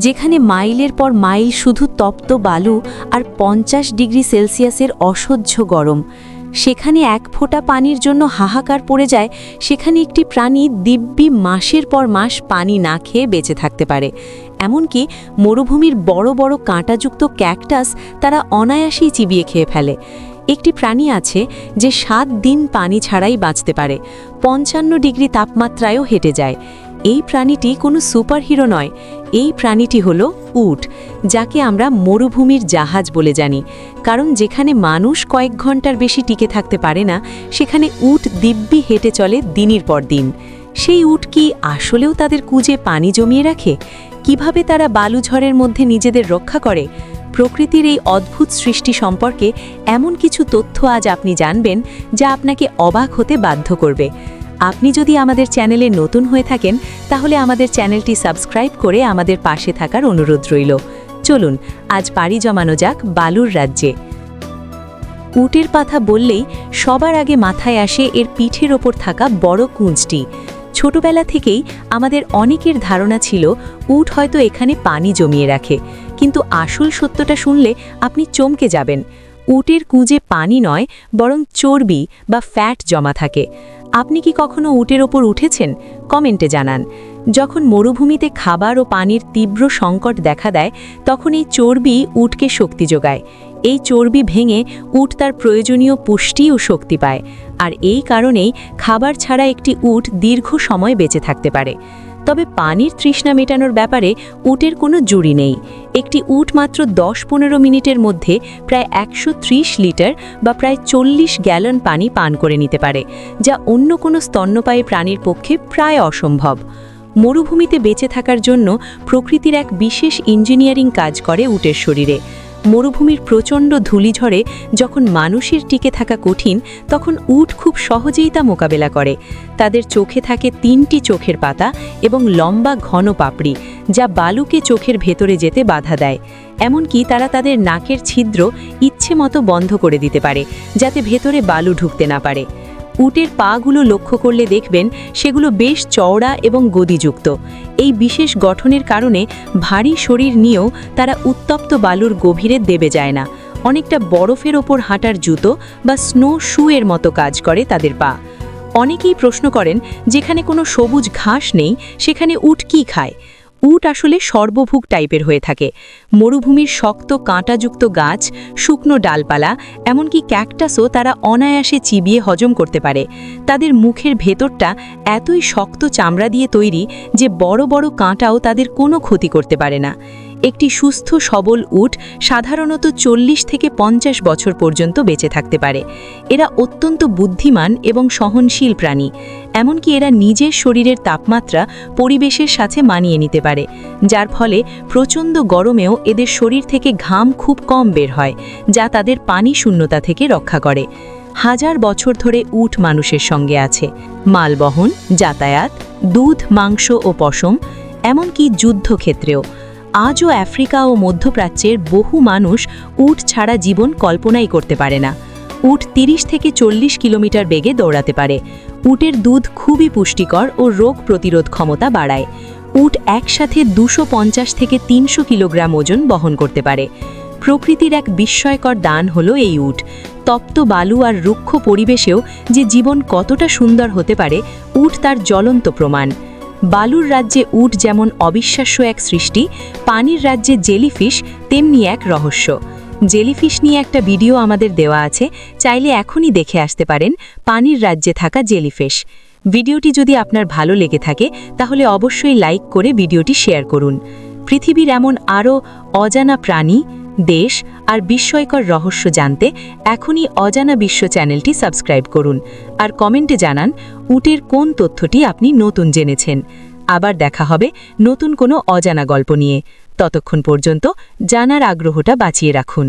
যেখানে মাইলের পর মাইল শুধু তপ্ত বালু আর 50 ডিগ্রি সেলসিয়াসের অসহ্য গরম, সেখানে এক ফোঁটা পানির জন্য হাহাকার পড়ে যায়। সেখানে একটি প্রাণী দিব্যি মাসের পর মাস পানি না খেয়ে বেঁচে থাকতে পারে। এমনকি মরুভূমির বড় বড় কাঁটাযুক্ত ক্যাকটাস তারা অনায়াসেই চিবিয়ে খেয়ে ফেলে। একটি প্রাণী আছে যে 7 দিন পানি ছাড়াই বাঁচতে পারে, 55 ডিগ্রি তাপমাত্রায়ও হেঁটে যায়। এই প্রাণীটি কোনো সুপারহিরো নয়, এই প্রাণীটি হলো উট, যাকে আমরা মরুভূমির জাহাজ বলে জানি। কারণ যেখানে মানুষ কয়েক ঘন্টার বেশি টিকে থাকতে পারে না, সেখানে উট দিব্যি হেঁটে চলে দিনের পর দিন। সেই উট কি আসলেও তাদের কুঁজে পানি জমিয়ে রাখে? কিভাবে তারা বালুঝড়ের মধ্যে নিজেদের রক্ষা করে? প্রকৃতির এই অদ্ভুত সৃষ্টি সম্পর্কে এমন কিছু তথ্য আজ আপনি জানবেন যা আপনাকে অবাক হতে বাধ্য করবে। আপনি যদি আমাদের চ্যানেলে নতুন হয়ে থাকেন, তাহলে আমাদের চ্যানেলটি সাবস্ক্রাইব করে আমাদের পাশে থাকার অনুরোধ রইল। চলুন আজ পাড়ি জমানো যাক বালুর রাজ্যে। উটের পাথা বললেই সবার আগে মাথায় আসে এর পিঠের ওপর থাকা বড় কুঁজটি। ছোটবেলা থেকেই আমাদের অনেকের ধারণা ছিল উট হয়তো এখানে পানি জমিয়ে রাখে, কিন্তু আসল সত্যটা শুনলে আপনি চমকে যাবেন। উটের কুঁজে পানি নয়, বরং চর্বি বা ফ্যাট জমা থাকে। আপনি কি কখনো উটের ওপর উঠেছেন? কমেন্টে জানান। যখন মরুভূমিতে খাবার ও পানির তীব্র সংকট দেখা দেয়, তখন এই চর্বি উটকে শক্তি যোগায়। এই চর্বি ভেঙে উট তার প্রয়োজনীয় পুষ্টি ও শক্তি পায়, আর এই কারণেই খাবার ছাড়া একটি উট দীর্ঘ সময় বেঁচে থাকতে পারে। তবে পানির তৃষ্ণা মেটানোর ব্যাপারে উটের কোনো জুড়ি নেই। একটি উট মাত্র 10-15 মিনিটের মধ্যে প্রায় 130 লিটার বা প্রায় 40 গ্যালন পানি পান করে নিতে পারে, যা অন্য কোনো স্তন্যপায়ী প্রাণীর পক্ষে প্রায় অসম্ভব। মরুভূমিতে বেঁচে থাকার জন্য প্রকৃতির এক বিশেষ ইঞ্জিনিয়ারিং কাজ করে উটের শরীরে। মরুভূমির প্রচণ্ড ধূলিঝড়ে যখন মানুষের টিকে থাকা কঠিন, তখন উট খুব সহজেই তা মোকাবেলা করে। তাদের চোখে থাকে 3টি চোখের পাতা এবং লম্বা ঘন পাপড়ি, যা বালুকে চোখের ভেতরে যেতে বাধা দেয়। এমনকি তারা তাদের নাকের ছিদ্র ইচ্ছে মতো বন্ধ করে দিতে পারে, যাতে ভেতরে বালু ঢুকতে না পারে। উটের পাগুলো লক্ষ্য করলে দেখবেন সেগুলো বেশ চওড়া এবং গদিযুক্ত। এই বিশেষ গঠনের কারণে ভারী শরীর নিয়েও তারা উত্তপ্ত বালুর গভীরে দেবে যায় না। অনেকটা বরফের ওপর হাঁটার জুতো বা স্নো শুয়ের মতো কাজ করে তাদের পা। অনেকেই প্রশ্ন করেন, যেখানে কোনো সবুজ ঘাস নেই সেখানে উট কি খায়? উট আসলে সর্বভুক টাইপের হয়ে থাকে। মরুভূমির শক্ত কাঁটাযুক্ত গাছ, শুকনো ডালপালা, এমনকি ক্যাকটাসও তারা অনায়াসে চিবিয়ে হজম করতে পারে। তাদের মুখের ভেতরটা এতই শক্ত চামড়া দিয়ে তৈরি যে বড় বড় কাঁটাও তাদের কোনো ক্ষতি করতে পারে না। একটি সুস্থ সবল উট সাধারণত 40 থেকে 50 বছর পর্যন্ত বেঁচে থাকতে পারে। এরা অত্যন্ত বুদ্ধিমান এবং সহনশীল প্রাণী। এমনকি এরা নিজের শরীরের তাপমাত্রা পরিবেশের সাথে মানিয়ে নিতে পারে, যার ফলে প্রচণ্ড গরমেও এদের শরীর থেকে ঘাম খুব কম বের হয়, যা তাদের পানি শূন্যতা থেকে রক্ষা করে। হাজার বছর ধরে উট মানুষের সঙ্গে আছে। মালবহন, যাতায়াত, দুধ, মাংস ও পশম, এমনকি যুদ্ধক্ষেত্রেও। আজও আফ্রিকা ও মধ্যপ্রাচ্যের বহু মানুষ উট ছাড়া জীবন কল্পনাই করতে পারে না। উট 30 থেকে 40 কিলোমিটার বেগে দৌড়াতে পারে। উটের দুধ খুবই পুষ্টিকর ও রোগ প্রতিরোধ ক্ষমতা বাড়ায়। উট একসাথে 250 থেকে 300 কিলোগ্রাম ওজন বহন করতে পারে। প্রকৃতির এক বিস্ময়কর দান হলো এই উট। তপ্ত বালু আর রুক্ষ পরিবেশেও যে জীবন কতটা সুন্দর হতে পারে, উট তার জ্বলন্ত প্রমাণ। বালুর রাজ্যে উট যেমন অবিশ্বাস্য এক সৃষ্টি, পানির রাজ্যে জেলিফিশ তেমনি এক রহস্য। জেলিফিশ নিয়ে একটা ভিডিও আমাদের দেওয়া আছে, চাইলে এখনই দেখে আসতে পারেন, পানির রাজ্যে থাকা জেলিফিশ। ভিডিওটি যদি আপনার ভালো লেগে থাকে, তাহলে অবশ্যই লাইক করে ভিডিওটি শেয়ার করুন। পৃথিবীর এমন আরও অজানা প্রাণী, দেশ আর বিস্ময়কর রহস্য জানতে এখনই অজানা বিশ্ব চ্যানেলটি সাবস্ক্রাইব করুন, আর কমেন্টে জানান উটের কোন তথ্যটি আপনি নতুন জেনেছেন। আবার দেখা হবে নতুন কোনো অজানা গল্প নিয়ে। ততক্ষণ পর্যন্ত জানার আগ্রহটা বাঁচিয়ে রাখুন।